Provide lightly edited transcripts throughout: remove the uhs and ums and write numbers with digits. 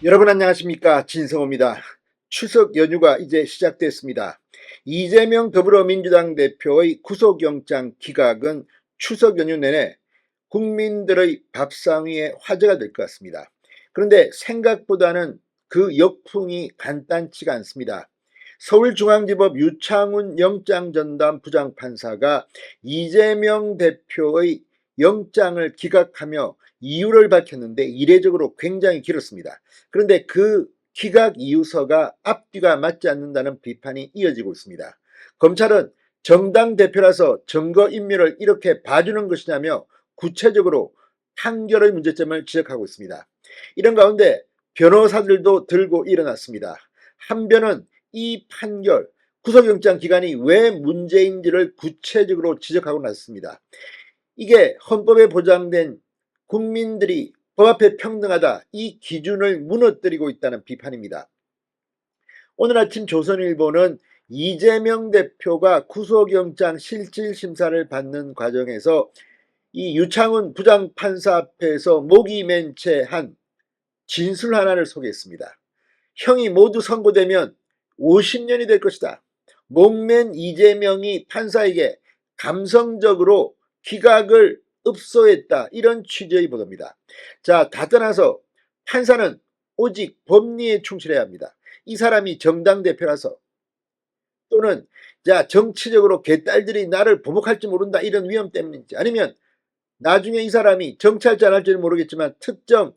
여러분 안녕하십니까, 진성호입니다. 추석 연휴가 이제 시작됐습니다. 이재명 더불어민주당 대표의 구속영장 기각은 추석 연휴 내내 국민들의 밥상 위에 화제가 될 것 같습니다. 그런데 생각보다는 그 역풍이 간단치가 않습니다. 서울중앙지법 유창훈 영장전담 부장판사가 이재명 대표의 영장을 기각하며 이유를 밝혔는데 이례적으로 굉장히 길었습니다. 그런데 그 기각 이유서가 앞뒤가 맞지 않는다는 비판이 이어지고 있습니다. 검찰은 정당 대표라서 증거인멸을 이렇게 봐주는 것이냐며 구체적으로 판결의 문제점을 지적하고 있습니다. 이런 가운데 변호사들도 들고 일어났습니다. 한 변은 이 판결, 구속영장 기간이 왜 문제인지를 구체적으로 지적하고 나섰습니다. 이게 헌법에 보장된 국민들이 법 앞에 평등하다, 이 기준을 무너뜨리고 있다는 비판입니다. 오늘 아침 조선일보는 이재명 대표가 구속영장 실질심사를 받는 과정에서 이 유창훈 부장판사 앞에서 목이 맨 채 한 진술 하나를 소개했습니다. 형이 모두 선고되면 50년이 될 것이다. 목맨 이재명이 판사에게 감성적으로 기각을 읍소했다, 이런 취지의 보도입니다. 자, 다 떠나서 판사는 오직 법리에 충실해야 합니다. 이 사람이 정당 대표라서, 또는 자 정치적으로 개딸들이 나를 보복할지 모른다, 이런 위험 때문인지, 아니면 나중에 이 사람이 정치할지 안 할지는 모르겠지만 특정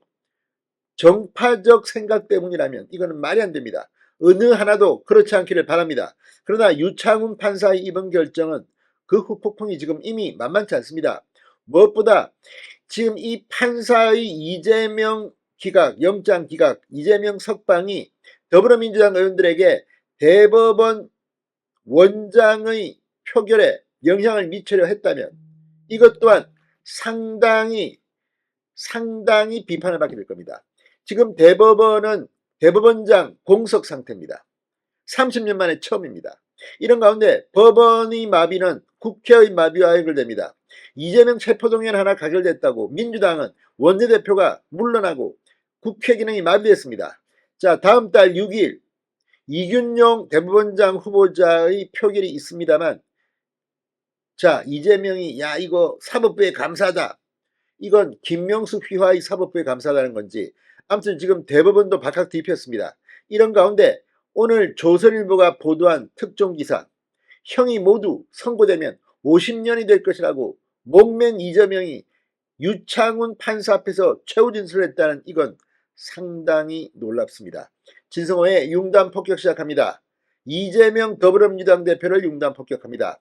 정파적 생각 때문이라면 이거는 말이 안 됩니다. 어느 하나도 그렇지 않기를 바랍니다. 그러나 유창훈 판사의 이번 결정은 그 후폭풍이 지금 이미 만만치 않습니다. 무엇보다 지금 이 판사의 이재명 기각, 영장 기각, 이재명 석방이 더불어민주당 의원들에게 대법원 원장의 표결에 영향을 미치려 했다면 이것 또한 상당히 비판을 받게 될 겁니다. 지금 대법원은 대법원장 공석 상태입니다. 30년 만에 처음입니다. 이런 가운데 법원의 마비는 국회의 마비와 연결됩니다. 이재명 체포동의안 하나 가결됐다고 민주당은 원내대표가 물러나고 국회 기능이 마비됐습니다. 자, 다음 달 6일 이균용 대법원장 후보자의 표결이 있습니다만, 자, 이재명이 야 이거 사법부에 감사하다, 이건 김명수 휘하의 사법부에 감사하다는 건지, 아무튼 지금 대법원도 발칵 뒤폈습니다. 이런 가운데 오늘 조선일보가 보도한 특종기사, 형이 모두 선고되면 50년이 될 것이라고 목맨 이재명이 유창훈 판사 앞에서 최후 진술을 했다는, 이건 상당히 놀랍습니다. 진성호의 융단 폭격 시작합니다. 이재명 더불어민주당 대표를 융단 폭격합니다.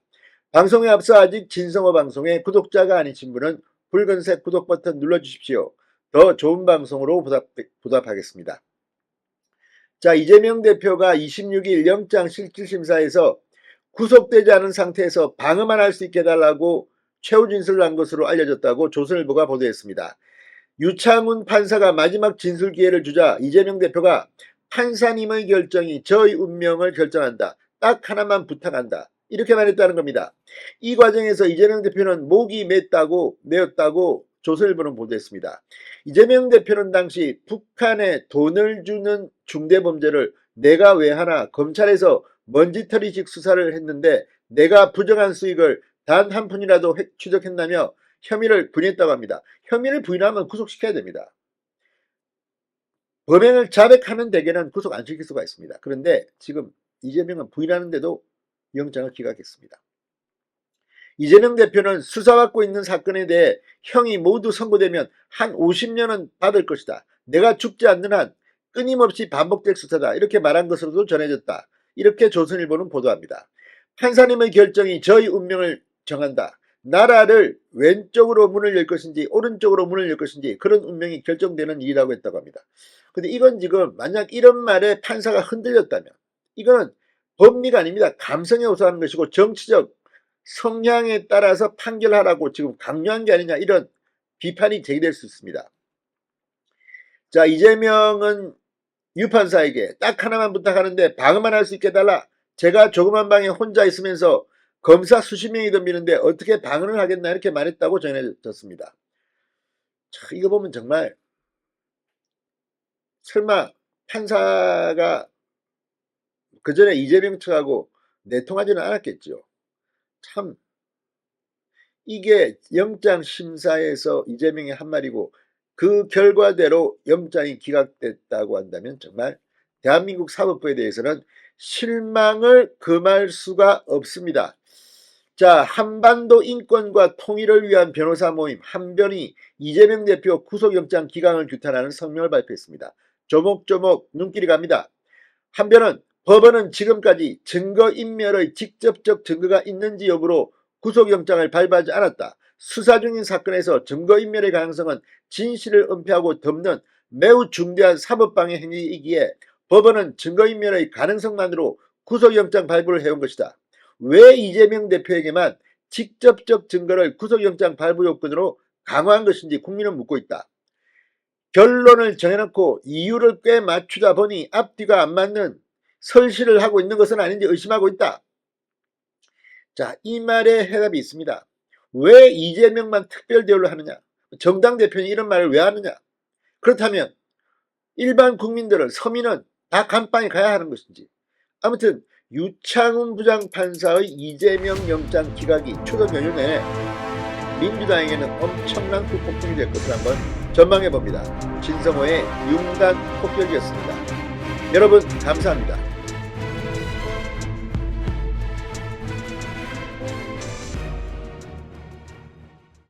방송에 앞서 아직 진성호 방송의 구독자가 아니신 분은 붉은색 구독 버튼 눌러주십시오. 더 좋은 방송으로 보답하겠습니다. 자, 이재명 대표가 26일 영장 실질심사에서 구속되지 않은 상태에서 방어만 할 수 있게 해달라고 최후 진술을 한 것으로 알려졌다고 조선일보가 보도했습니다. 유창훈 판사가 마지막 진술 기회를 주자 이재명 대표가 판사님의 결정이 저의 운명을 결정한다, 딱 하나만 부탁한다, 이렇게 말했다는 겁니다. 이 과정에서 이재명 대표는 목이 메었다고 조선일보는 보도했습니다. 이재명 대표는 당시 북한에 돈을 주는 중대범죄를 내가 왜 하나, 검찰에서 먼지털이식 수사를 했는데 내가 부정한 수익을 단 한 푼이라도 취득했다며 혐의를 부인했다고 합니다. 혐의를 부인하면 구속시켜야 됩니다. 범행을 자백하는 대개는 구속 안 시킬 수가 있습니다. 그런데 지금 이재명은 부인하는데도 영장을 기각했습니다. 이재명 대표는 수사받고 있는 사건에 대해 형이 모두 선고되면 한 50년은 받을 것이다, 내가 죽지 않는 한 끊임없이 반복될 수사다, 이렇게 말한 것으로도 전해졌다, 이렇게 조선일보는 보도합니다. 판사님의 결정이 저희 운명을 정한다, 나라를 왼쪽으로 문을 열 것인지 오른쪽으로 문을 열 것인지 그런 운명이 결정되는 일이라고 했다고 합니다. 근데 이건 지금 만약 이런 말에 판사가 흔들렸다면 이거는 법리가 아닙니다. 감성에 호소하는 것이고 정치적 성향에 따라서 판결하라고 지금 강요한 게 아니냐, 이런 비판이 제기될 수 있습니다. 자, 이재명은 유 판사에게 딱 하나만 부탁하는데 방어만 할 수 있게 해달라, 제가 조그만 방에 혼자 있으면서 검사 수십 명이 덤비는데 어떻게 방어를 하겠나, 이렇게 말했다고 전해졌습니다. 자, 이거 보면 정말 설마 판사가 그전에 이재명 측하고 내통하지는 않았겠죠. 참 이게 영장심사에서 이재명이 한 말이고 그 결과대로 영장이 기각됐다고 한다면 정말 대한민국 사법부에 대해서는 실망을 금할 수가 없습니다. 자, 한반도 인권과 통일을 위한 변호사 모임 한변이 이재명 대표 구속영장 기각을 규탄하는 성명을 발표했습니다. 조목조목 눈길이 갑니다. 한변은 법원은 지금까지 증거인멸의 직접적 증거가 있는지 여부로 구속영장을 발부하지 않았다. 수사 중인 사건에서 증거인멸의 가능성은 진실을 은폐하고 덮는 매우 중대한 사법방해 행위이기에 법원은 증거인멸의 가능성만으로 구속영장 발부를 해온 것이다. 왜 이재명 대표에게만 직접적 증거를 구속영장 발부 요건으로 강화한 것인지 국민은 묻고 있다. 결론을 정해놓고 이유를 꽤 맞추다 보니 앞뒤가 안 맞는 설실을 하고 있는 것은 아닌지 의심하고 있다. 자, 이 말에 해답이 있습니다. 왜 이재명만 특별 대우를 하느냐? 정당 대표는 이런 말을 왜 하느냐? 그렇다면 일반 국민들은 서민은 다 감방에 가야 하는 것인지. 아무튼 유창훈 부장판사의 이재명 영장 기각이 추석 연휴 내내 민주당에게는 엄청난 후폭풍이 될 것을 한번 전망해봅니다. 진성호의 융단 폭격이었습니다. 여러분 감사합니다.